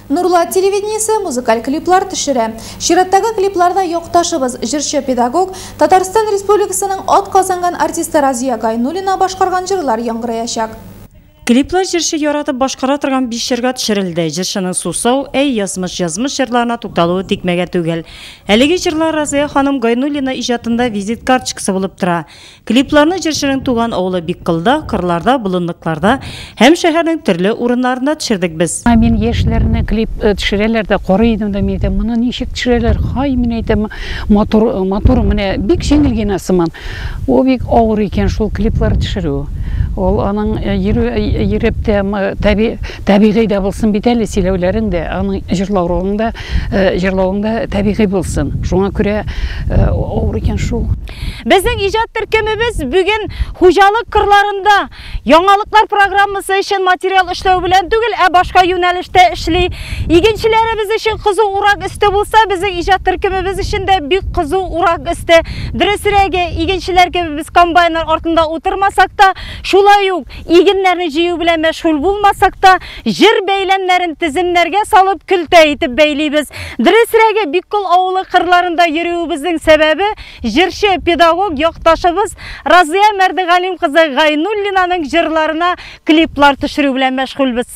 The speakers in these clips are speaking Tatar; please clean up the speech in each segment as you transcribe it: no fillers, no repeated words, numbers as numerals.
Нурла телевидениесі музыкаль клиплар түшірі. Шираттағы клипларда yoqtашыбыз жыршы педагог Татарстан Республикасының от қазанған артисті Разия Гайнуллина башқарған жырлар яңғыраяшак. Клиплар жыршы яратып башқара тұрған 5 жырға түшірілді. Жыршының сусау, әй язмыш жырларына тукталуы текмеге түгел. Әлеге жырлар Разия ханым Гайнуллина ижатында визит карточкасы болып тұра. Клипларны жыршының туған ауылы Биккылда, қырларда, бұлынлықларда, һәм шәһәрнең түрлі урыннарында түшірдік біз. Мен ешілеріне клип түшірелерді қорыйдым да мейдім. Мұны нешік түшірелер, қай мен айтым, мотор міне бик жеңілген асыман. О бик ауыр екен шул клиплар түшіру. Ол аның ерепте табиғи да болсын бетәлі сөйлеулерінде, аның жырлауында табиғи болсын. Шуңа күрә ауыр екен шул. Біздің ижат түркемебіз бүгін хужалық қырларында яңалықлар программасы үшін материал ішлеу білен түгіл, башқа юнәліште ішлей. Игеншілеріміз үшін қызу урак істі болса, біздің ижат түркемебіз үшін де бик қызу урак істі. Діресіреге игеншілерге біз комбайнер артында отырмасақ та, шулай ук игенлерін жию білен мәшғул болмасақ та, жыр бейлемлерін тізімлерге салып күлте етіп бейлейбіз. Діресіреге Биккыл ауылы қырларында ереуіміздің себебі жыршы педагог yoqtашыбыз Разия Мәрдіғалим қызы Гайнуллинаның жырларына клиплар түшіру білен мәшғулбіз.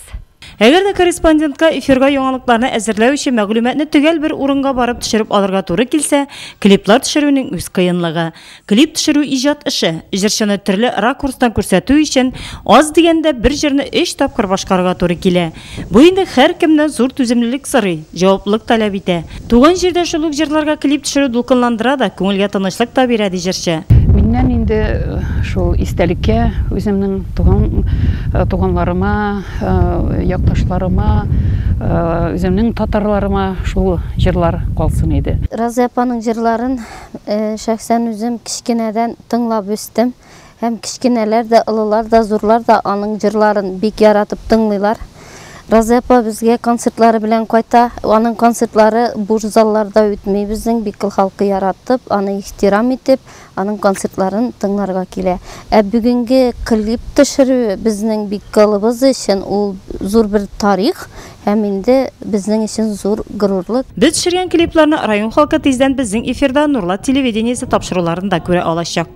Әгер де корреспондентка эфирға яңалыкларны әзерләү өчен мәгълүматны төгәл бер урынга барып төшереп алырга туры килсә, клиплар төшерүнең үз кыенлыгы. Клип төшерү иҗат эше. Җырчыны төрле ракурстан күрсәтү өчен аз дигәндә бер җырны 3 тапкыр башкарырга туры килә. Бу инде һәркемнән зур түземлелек сорый, җаваплылык таләп итә. Туган җирдә шул ук җырларга клип төшерү дулкынландыра да, күңелгә тынычлык та бирә ди җырчы. Миннән инде шул истәлеккә үземнең туганларыма, якташларыма, үземнең татарларыма шул җырлар калсын иде. Разия апаның җырларын шәхсән үзем кичкенәдән тыңлап үстем. Һәм кичкенәләр дә, олылар да, зурлар да аның җырларын бик яратып тыңлыйлар. Разия апа безгә концертлары белән кайта. Аның концертлары буш залларда үтмәй, безнең Биккыл халкы яратып, аны ихтирам итеп, аның концертларын тыңларга килә. Бүгенге клип төшерү безнең Биккылыбыз өчен ул зур бер тарих, һәм инде безнең өчен зур горурлык. Без төшергән клипларны район халкы тиздән безнең эфирда Нурла телевидениесе тапшыруларында күрә алачак.